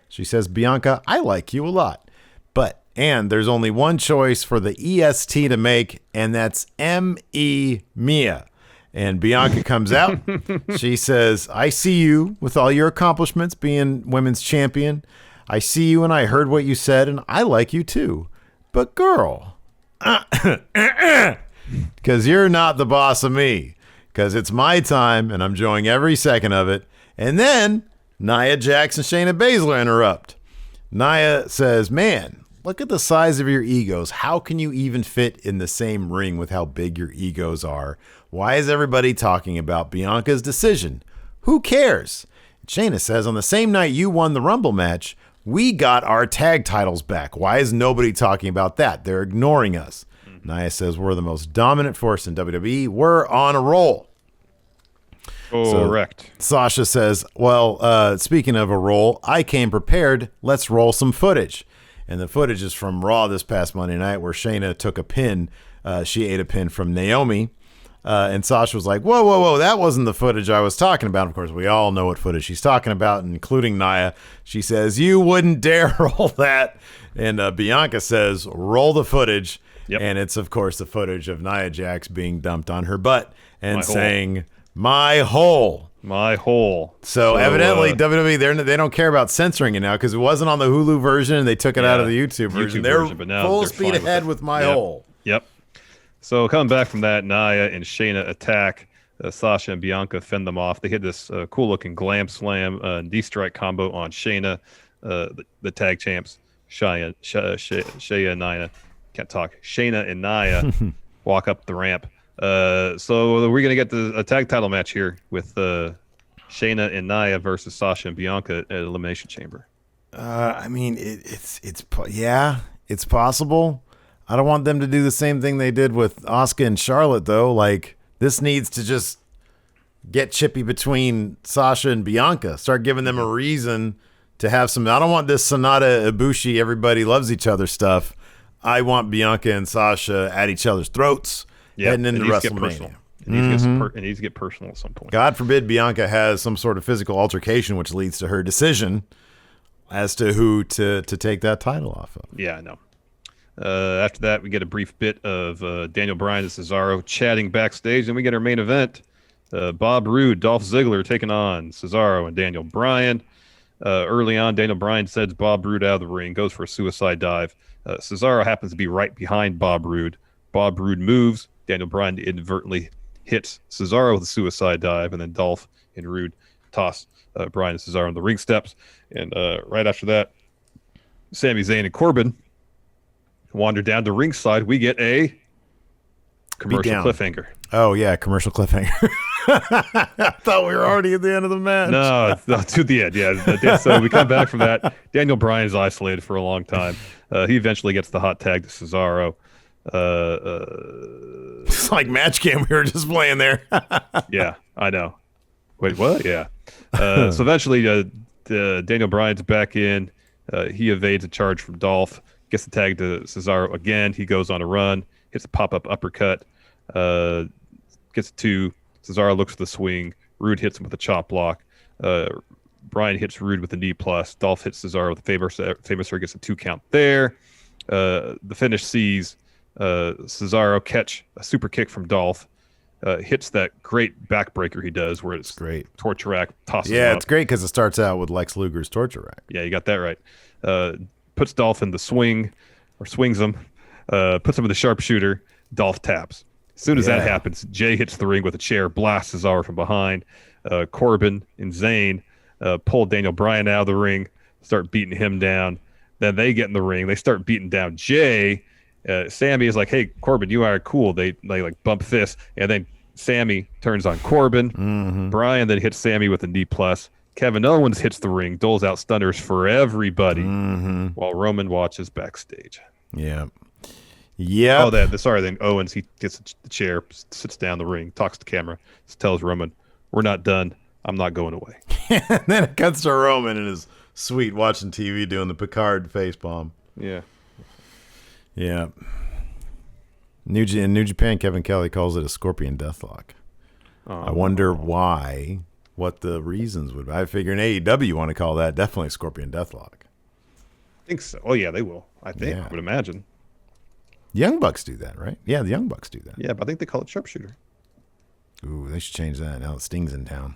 She says, "Bianca, I like you a lot. And there's only one choice for the EST to make, and that's M.E. Mia." And Bianca comes out. She says, "I see you with all your accomplishments being women's champion. I see you and I heard what you said, and I like you too. But girl, because you're not the boss of me, because it's my time and I'm enjoying every second of it." And then Nia Jax and Shayna Baszler interrupt. Nia says, "Man, look at the size of your egos. How can you even fit in the same ring with how big your egos are? Why is everybody talking about Bianca's decision? Who cares?" Shayna says, "On the same night you won the Rumble match, we got our tag titles back. Why is nobody talking about that? They're ignoring us." Nia says, "We're the most dominant force in WWE. We're on a roll." Correct. So Sasha says, "Well, speaking of a roll, I came prepared. Let's roll some footage." And the footage is from Raw this past Monday night, where Shayna took a pin. She ate a pin from Naomi. And Sasha was like, whoa, that wasn't the footage I was talking about. Of course, we all know what footage she's talking about, including Nia. She says, "You wouldn't dare roll that." And Bianca says, "Roll the footage." Yep. And it's, of course, the footage of Nia Jax being dumped on her butt and saying, "My hole." My hole. So evidently, WWE, they don't care about censoring it now, because it wasn't on the Hulu version, and they took it out of the YouTube version. They're but now full they're speed fine ahead with My Hole. Yep. So coming back from that, Nia and Shayna attack. Sasha and Bianca fend them off. They hit this cool-looking glam slam knee-strike combo on Shayna, the tag champs. Shayna and Nia. Can't talk. Shayna and Nia walk up the ramp. So we're going to get a tag title match here with Shayna and Nia versus Sasha and Bianca at Elimination Chamber. I mean, it's possible. I don't want them to do the same thing they did with Asuka and Charlotte, though. Like, this needs to just get chippy between Sasha and Bianca. Start giving them a reason to have some. I don't want this Sonata Ibushi, everybody loves each other stuff. I want Bianca and Sasha at each other's throats heading into WrestleMania. It needs to get personal at some point. God forbid Bianca has some sort of physical altercation, which leads to her decision as to who to take that title off of. Yeah, I know. After that, we get a brief bit of Daniel Bryan and Cesaro chatting backstage, and we get our main event. Bob Roode, Dolph Ziggler taking on Cesaro and Daniel Bryan. Early on, Daniel Bryan sends Bob Roode out of the ring, goes for a suicide dive. Cesaro happens to be right behind Bob Roode. Bob Roode moves. Daniel Bryan inadvertently hits Cesaro with a suicide dive, and then Dolph and Roode toss Bryan and Cesaro on the ring steps. And right after that, Sami Zayn and Corbin wander down to ringside. We get a commercial cliffhanger. Oh, yeah, commercial cliffhanger. I thought we were already at the end of the match. No, to the end, yeah. So we come back from that. Daniel Bryan's isolated for a long time. He eventually gets the hot tag to Cesaro. It's like Match Game we were just playing there. Yeah, I know. Wait, what? Yeah. So eventually, Daniel Bryan's back in. He evades a charge from Dolph. Gets the tag to Cesaro again. He goes on a run. Hits a pop-up uppercut. Gets to Cesaro, looks for the swing. Roode hits him with a chop block. Bryan hits Roode with a knee plus. Dolph hits Cesaro with a famous gets a 2 count there. The finish sees Cesaro catch a super kick from Dolph. Hits that great backbreaker he does where it's great. Torture rack tosses him Yeah, up. it's great because it starts out with Lex Luger's torture rack. Yeah, you got that right. Puts Dolph in the swing, or swings him. Puts him in the sharpshooter. Dolph taps. As soon as that happens, Jay hits the ring with a chair, blasts Cesaro from behind. Corbin and Zayn pull Daniel Bryan out of the ring, start beating him down. Then they get in the ring. They start beating down Jay. Sammy is like, "Hey, Corbin, you are cool." They like bump fists, and then Sammy turns on Corbin. Mm-hmm. Brian then hits Sammy with a knee plus. Kevin Owens hits the ring, doles out stunners for everybody, while Roman watches backstage. Yeah. Yeah. Oh, then Owens, he gets the chair, sits down the ring, talks to camera, tells Roman, "We're not done. I'm not going away." And then it cuts to Roman in his suite watching TV doing the Picard facepalm. Yeah. Yeah. In New Japan, Kevin Kelly calls it a scorpion deathlock. I wonder why, what the reasons would be. I figure in AEW you want to call that definitely scorpion deathlock. I think so. Oh, yeah, they will. I think. Yeah. I would imagine. Young Bucks do that, right? Yeah, the Young Bucks do that. Yeah, but I think they call it sharpshooter. Ooh, they should change that now that Sting's in town.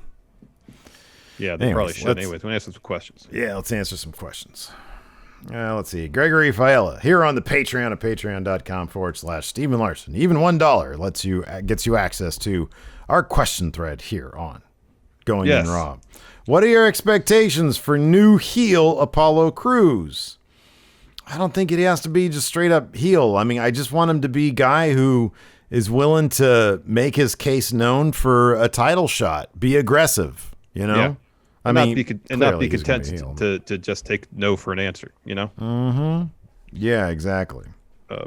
Yeah, they probably should. Anyways, we're going to answer some questions. Yeah, let's answer some questions. Let's see. Gregory Fiala here on the Patreon at patreon.com/Stephen Larson. Even $1 gets you access to our question thread here on Going In Raw. What are your expectations for new heel Apollo Crews? I don't think it has to be just straight up heel. I mean, I just want him to be a guy who is willing to make his case known for a title shot. Be aggressive, you know? Yeah. Not be content to just take no for an answer, you know? Mm-hmm. Yeah, exactly.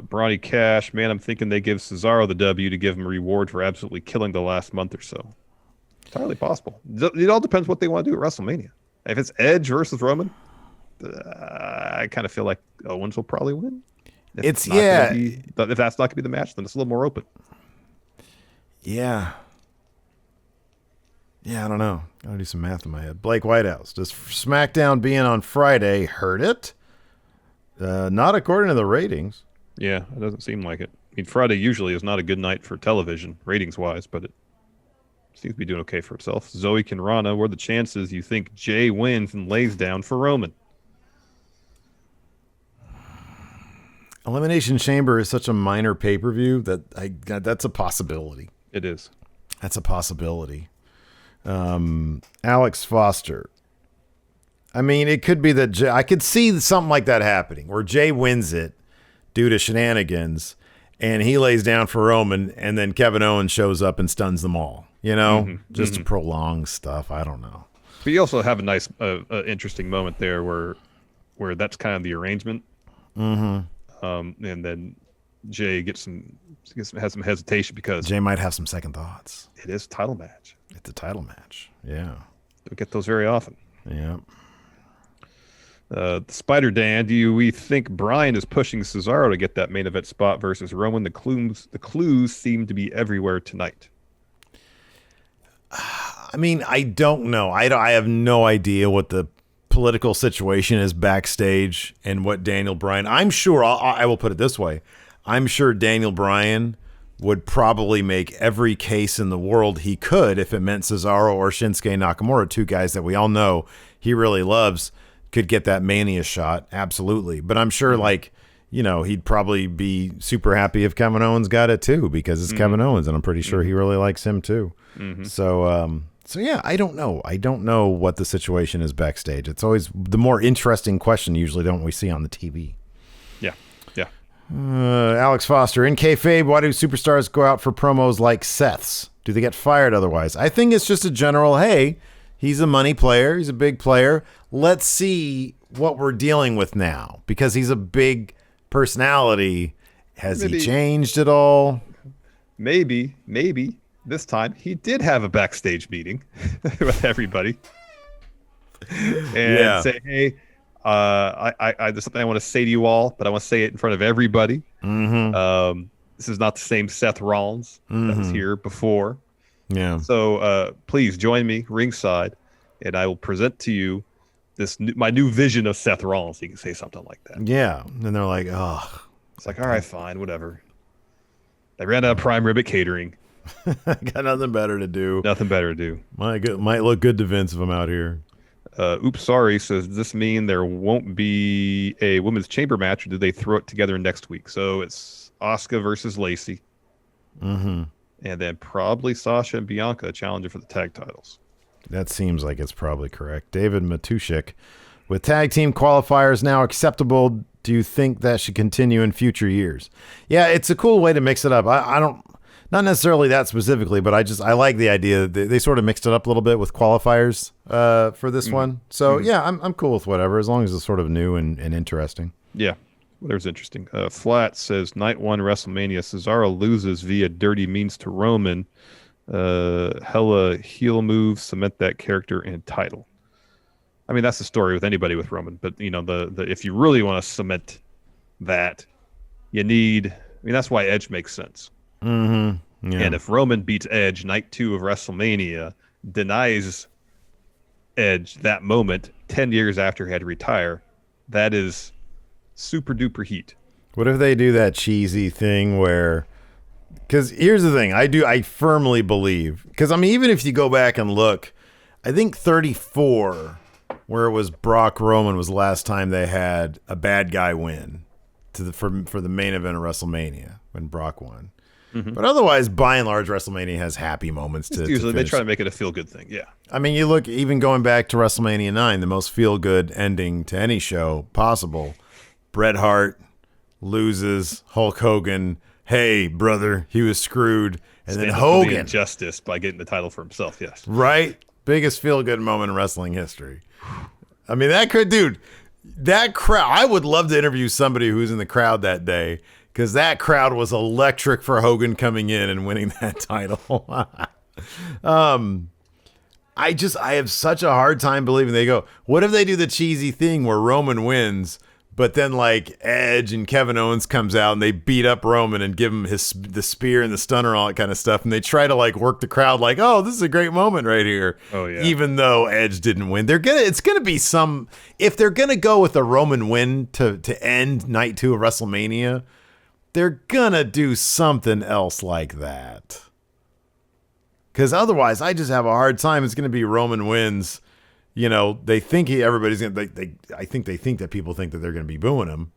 Brawny Cash, man, I'm thinking they give Cesaro the W to give him a reward for absolutely killing the last month or so. Entirely possible. It all depends what they want to do at WrestleMania. If it's Edge versus Roman, I kind of feel like Owens will probably win. If that's not going to be the match, then it's a little more open. Yeah. Yeah, I don't know. Gotta do some math in my head. Blake Whitehouse. Does SmackDown being on Friday hurt it? Not according to the ratings. Yeah, it doesn't seem like it. I mean, Friday usually is not a good night for television, ratings-wise, but it seems to be doing okay for itself. Zoe Kinrana, what are the chances you think Jay wins and lays down for Roman? Elimination Chamber is such a minor pay-per-view that that's a possibility. It is. That's a possibility. Alex Foster. I mean, it could be that I could see something like that happening where Jay wins it due to shenanigans and he lays down for Roman and then Kevin Owens shows up and stuns them all, you know, just to prolong stuff. I don't know. But you also have a nice, interesting moment there where that's kind of the arrangement. And then Jay has some hesitation because Jay might have some second thoughts. It is a title match. It's a title match. Yeah. Don't get those very often. Yeah. Spider Dan, do we think Bryan is pushing Cesaro to get that main event spot versus Roman? The clues seem to be everywhere tonight. I mean, I don't know. I have no idea what the political situation is backstage and what Daniel Bryan. I'm sure I will put it this way. I'm sure Daniel Bryan would probably make every case in the world he could if it meant Cesaro or Shinsuke Nakamura, two guys that we all know he really loves, could get that Mania shot. Absolutely. But I'm sure, like, you know, he'd probably be super happy if Kevin Owens got it too, because it's Kevin Owens, and I'm pretty sure he really likes him too. So yeah, I don't know. I don't know what the situation is backstage. It's always the more interesting question usually, don't we see on the TV? Yeah. Alex Foster, in kayfabe, why do superstars go out for promos like Seth's? Do they get fired otherwise? I think it's just a general, hey, he's a money player. He's a big player. Let's see what we're dealing with now, because he's a big personality. Has he changed at all? Maybe this time he did have a backstage meeting with everybody and say, hey, there's something I want to say to you all, but I want to say it in front of everybody. This is not the same Seth Rollins that was here before. Yeah. So please join me ringside, and I will present to you my new vision of Seth Rollins. You can say something like that. Yeah. And they're like, oh. It's like, all right, fine, whatever. They ran out of prime rib at catering. Got nothing better to do. Nothing better to do. Might look good to Vince if I'm out here. Oops, sorry. So does this mean there won't be a women's chamber match, or do they throw it together next week? So it's Asuka versus Lacey. And then probably Sasha and Bianca challenging for the tag titles. That seems like it's probably correct. David Matushik, with tag team qualifiers now acceptable, do you think that should continue in future years? Yeah, it's a cool way to mix it up. I don't, not necessarily that specifically, but I like the idea that they sort of mixed it up a little bit with qualifiers for this one. So yeah, I'm cool with whatever, as long as it's sort of new and interesting. Yeah, whatever's interesting. Flat says night 1 WrestleMania, Cesaro loses via dirty means to Roman. Hella heel moves, cement that character and title. I mean, that's the story with anybody with Roman, but you know, the if you really want to cement that, you need, I mean, that's why Edge makes sense. Yeah. And if Roman beats Edge night 2 of WrestleMania, denies Edge that moment 10 years after he had to retire, that is super duper heat. What if they do that cheesy thing where, because here's the thing, I firmly believe, because I mean, even if you go back and look, I think 34, where it was Brock Roman, was the last time they had a bad guy win for the main event of WrestleMania when Brock won. But otherwise, by and large, WrestleMania has happy moments to usually they try to make it a feel-good thing. Yeah. I mean, you look, even going back to WrestleMania 9, the most feel-good ending to any show possible. Bret Hart loses, Hulk Hogan, hey, brother, he was screwed. And then Hogan. Injustice by getting the title for himself, yes. Right? Biggest feel-good moment in wrestling history. I mean, that crowd, I would love to interview somebody who's in the crowd that day, because that crowd was electric for Hogan coming in and winning that title. I have such a hard time believing they go, what if they do the cheesy thing where Roman wins, but then like Edge and Kevin Owens comes out and they beat up Roman and give him the spear and the stunner, all that kind of stuff, and they try to like work the crowd like, oh, this is a great moment right here. Oh yeah. Even though Edge didn't win, it's gonna be some, if they're gonna go with a Roman win to end night 2 of WrestleMania, they're gonna do something else like that. Because otherwise, I just have a hard time. It's gonna be Roman wins. You know, they think everybody's gonna. I think they think that people think that they're gonna be booing him.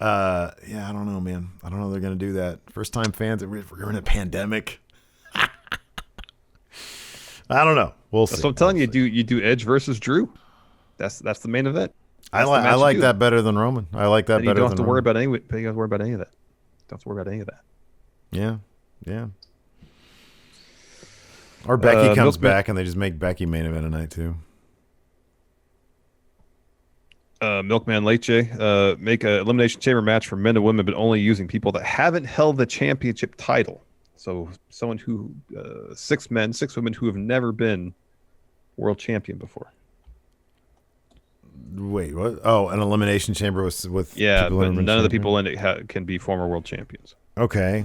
Yeah, I don't know, man. I don't know if they're gonna do that. First time fans, we're in a pandemic. I don't know. We'll see. So I'm telling you, you do Edge versus Drew. That's the main event. I like that better than Roman. I like that better. You don't have to worry about any. You don't have to worry about any of that. Don't have to worry about any of that. Yeah. Or Becky comes back and they just make Becky main event tonight too. Milkman Leche, make an elimination chamber match for men and women, but only using people that haven't held the championship title. So someone who 6 men, 6 women who have never been world champion before. Wait, what? Oh, an elimination chamber with yeah, but none of the people in it can be former world champions. Okay.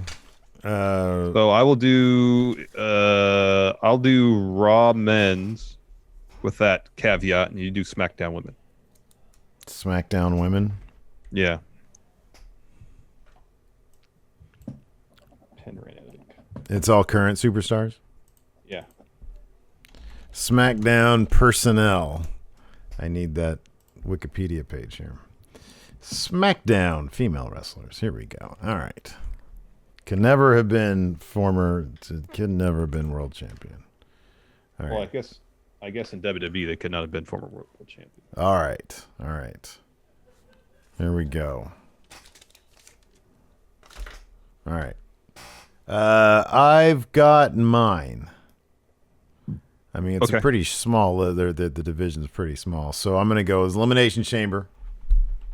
So I will do I'll do Raw men's with that caveat, and you do SmackDown women. SmackDown women. Yeah. pen ran out of ink. It's all current superstars? Yeah. SmackDown personnel. I need that Wikipedia page here. SmackDown female wrestlers. Here we go. All right. Could never have been could never have been world champion. All right. Well, I guess in WWE they could not have been former world champion. All right. All right. Here we go. All right. I've got mine. I mean, it's a pretty small. The division's pretty small. So I'm going to go as Elimination Chamber,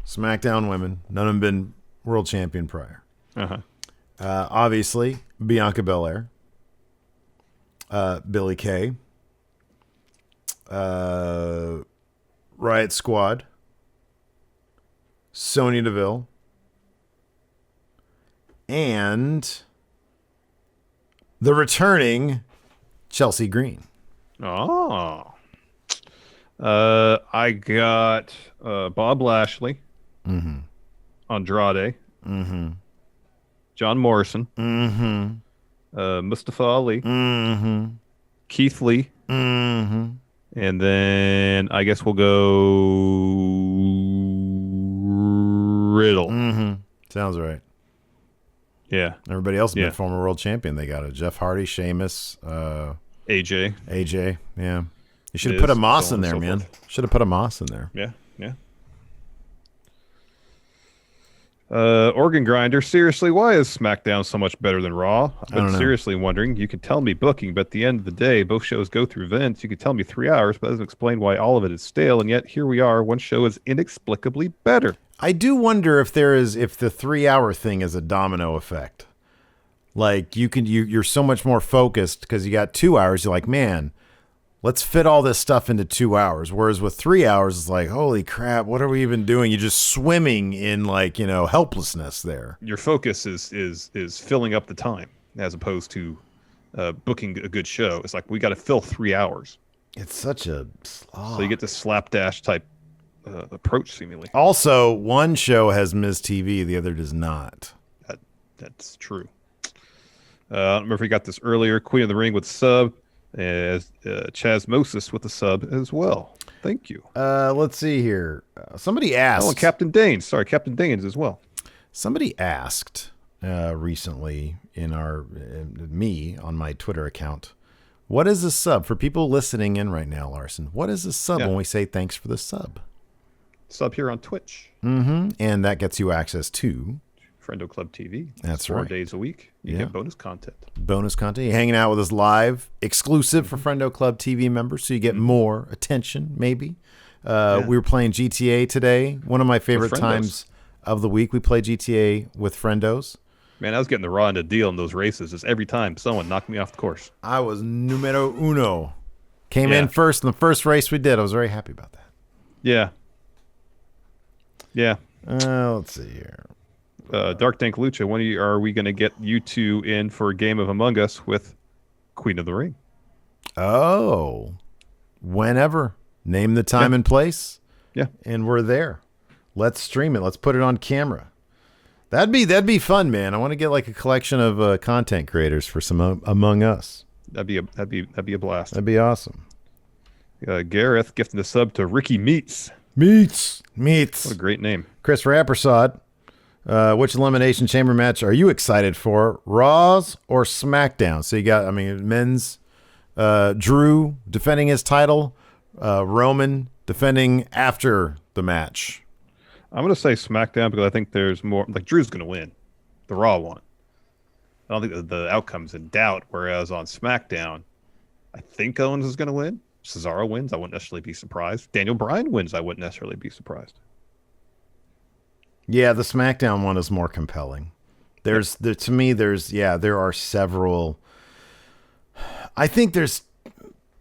SmackDown women. None of them been world champion prior. Uh-huh. Obviously, Bianca Belair, Billie Kay, Riot Squad, Sonya Deville, and the returning Chelsea Green. Oh. I got Bob Lashley, Andrade, John Morrison, Mustafa Ali, Keith Lee, and then I guess we'll go Riddle. Sounds right. Yeah. Everybody else has been former world champion. They got a Jeff Hardy, Sheamus, AJ. Yeah. You should have put a Moss in there, man. Should have put a Moss in there. Yeah. Organ Grinder, seriously, why is SmackDown so much better than Raw? I've been seriously wondering. You can tell me booking, but at the end of the day, both shows go through Vince. You can tell me 3 hours, but that doesn't explain why all of it is stale, and yet here we are. One show is inexplicably better. I do wonder if the 3 hour thing is a domino effect. Like you're so much more focused because you got 2 hours. You're like, man, let's fit all this stuff into 2 hours. Whereas with 3 hours, it's like, holy crap, what are we even doing? You're just swimming in helplessness there. Your focus is filling up the time as opposed to booking a good show. It's like we got to fill 3 hours. It's such a slog. So you get this slapdash type approach, seemingly. Also, one show has Ms. TV, the other does not. That's true. I don't remember if we got this earlier. Queen of the Ring with sub, as Chaz Moses with the sub as well. Thank you. Let's see here. Somebody asked. Oh, and Captain Danes. Sorry, Captain Danes as well. Somebody asked recently me on my Twitter account, what is a sub? For people listening in right now, Larson, what is a sub when we say thanks for the sub? Sub here on Twitch. And that gets you access to Friendo Club TV. That's 4 right. days a week. You get bonus content. You're hanging out with us live, exclusive for Friendo Club TV members, so you get more attention, maybe. We were playing GTA today. One of my favorite times of the week. We play GTA with Friendos. Man, I was getting the raw end of deal in those races. Just every time someone knocked me off the course. I was numero uno. Came in first in the first race we did. I was very happy about that. Yeah. Let's see here. Dark Dank Lucha, when are we going to get you two in for a game of Among Us with Queen of the Ring? Oh, whenever. Name the time and place. Yeah. And we're there. Let's stream it. Let's put it on camera. That'd be fun, man. I want to get like a collection of content creators for some Among Us. That'd be a blast. That'd be awesome. Gareth gifting the sub to Ricky Meats. Meats. What a great name. Chris Rappersod. Which Elimination Chamber match are you excited for? Raws or SmackDown? So you got, men's Drew defending his title, Roman defending after the match. I'm going to say SmackDown because I think there's more, like Drew's going to win the Raw one. I don't think the outcome's in doubt. Whereas on SmackDown, I think Owens is going to win. Cesaro wins. I wouldn't necessarily be surprised. Daniel Bryan wins. I wouldn't necessarily be surprised. Yeah, the SmackDown one is more compelling. There are several. I think there's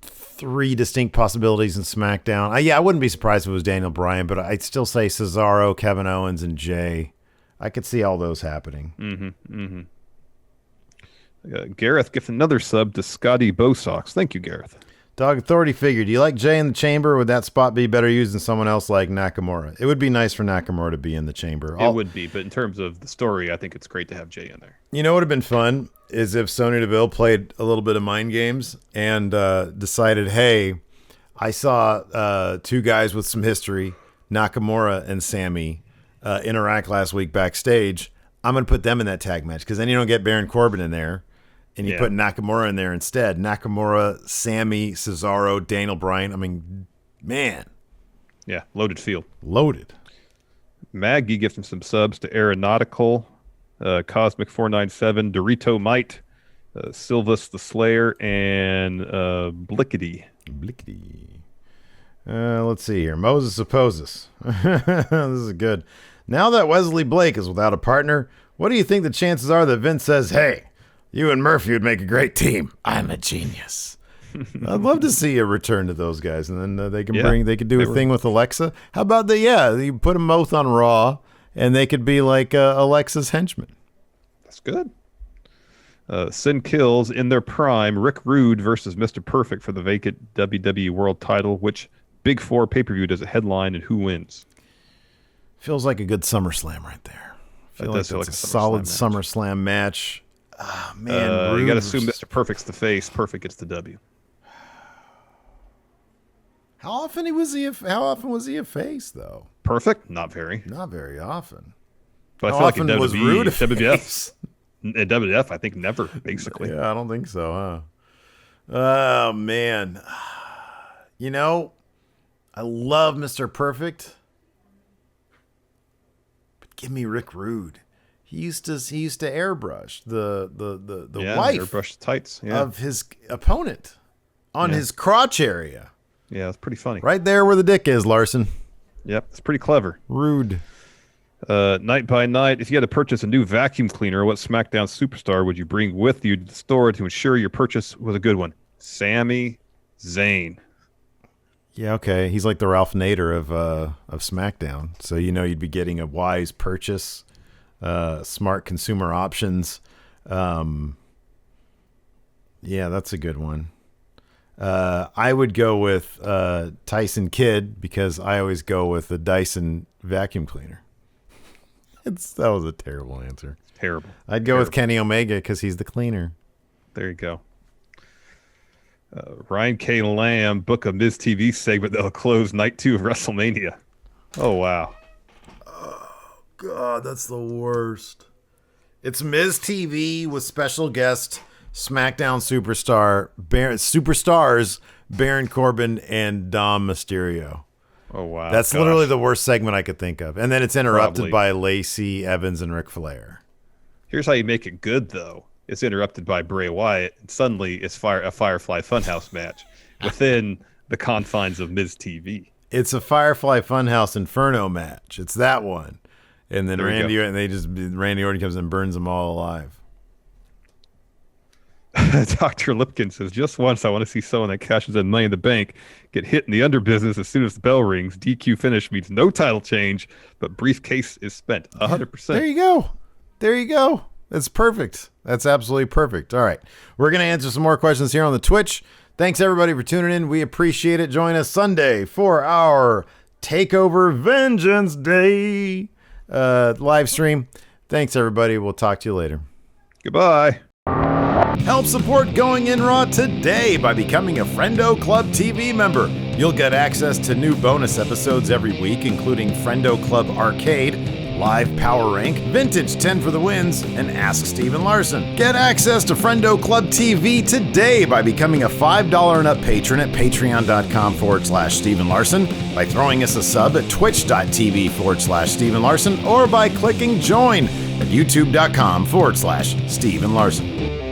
3 distinct possibilities in SmackDown. I wouldn't be surprised if it was Daniel Bryan, but I'd still say Cesaro, Kevin Owens, and Jay. I could see all those happening. Gareth gifted another sub to Scotty Bosox. Thank you, Gareth. Dog Authority figured, do you like Jay in the chamber? Would that spot be better used than someone else like Nakamura? It would be nice for Nakamura to be in the chamber. It would be, but in terms of the story, I think it's great to have Jay in there. You know what would have been fun is if Sonya Deville played a little bit of mind games and decided, hey, I saw two guys with some history, Nakamura and Sammy, interact last week backstage. I'm going to put them in that tag match because then you don't get Baron Corbin in there. And you put Nakamura in there instead. Nakamura, Sammy, Cesaro, Daniel Bryan. I mean, man. Yeah, loaded field. Loaded. Maggie gifting some subs to Aeronautical, Cosmic 497, Dorito Might, Silvus the Slayer, and Blickety. Blickety. Let's see here. Moses Opposes. This is good. Now that Wesley Blake is without a partner, what do you think the chances are that Vince says, hey, you and Murphy would make a great team. I'm a genius. I'd love to see a return to those guys, and then they could do a thing with Alexa. How about you put them both on Raw, and they could be like Alexa's henchmen. That's good. Sin Kills in their prime. Rick Rude versus Mr. Perfect for the vacant WWE World Title. Which Big Four pay-per-view does a headline, and who wins? Feels like a good SummerSlam right there. Feel like it's a solid SummerSlam match. Oh, man, you got to assume Mr. Perfect's the face. Perfect gets the W. How often was he a face though? Perfect? Not very. Not very often. But How I feel often like in was WWE, Rude a WWF, at WWF, I think never, basically. Yeah, I don't think so, huh? Oh man. You know, I love Mr. Perfect. But give me Rick Rude. He used to airbrush the wife airbrush tights of his opponent on his crotch area. Yeah, it's pretty funny. Right there where the dick is, Larson. Yep, it's pretty clever. Rude. Night by night, if you had to purchase a new vacuum cleaner, what SmackDown superstar would you bring with you to the store to ensure your purchase was a good one? Sami Zayn. Yeah, okay. He's like the Ralph Nader of SmackDown. So you'd be getting a wise purchase. Smart consumer options. Yeah, that's a good one. I would go with Tyson Kidd because I always go with the Dyson vacuum cleaner. That was a terrible answer. Terrible. I'd go with Kenny Omega because he's the cleaner. There you go. Ryan K. Lamb book a Miz TV segment that'll close night 2 of WrestleMania. Oh, wow. God, that's the worst. It's Miz TV with special guest SmackDown superstars Baron Corbin and Dom Mysterio. Oh, wow. That's literally the worst segment I could think of. And then it's interrupted by Lacey Evans and Ric Flair. Here's how you make it good, though. It's interrupted by Bray Wyatt, and suddenly it's a Firefly Funhouse match within the confines of Miz TV. It's a Firefly Funhouse Inferno match. It's that one. And then Randy Orton comes and burns them all alive. Dr. Lipkin says, just once I want to see someone that cashes in Money in the Bank get hit in the underbusiness as soon as the bell rings. DQ finish means no title change, but briefcase is spent 100%. There you go. That's perfect. That's absolutely perfect. All right. We're going to answer some more questions here on the Twitch. Thanks, everybody, for tuning in. We appreciate it. Join us Sunday for our Takeover Vengeance Day live stream. Thanks, everybody. We'll talk to you later. Goodbye. Help support Going In Raw today by becoming a Friendo Club TV member. You'll get access to new bonus episodes every week, including Friendo Club Arcade, Live Power Rank, Vintage 10 for the Wins, and Ask Steven Larson. Get access to Friendo Club TV today by becoming a $5 and up patron at patreon.com/Steven Larson, by throwing us a sub at twitch.tv/Steven Larson, or by clicking join at youtube.com/Steven Larson.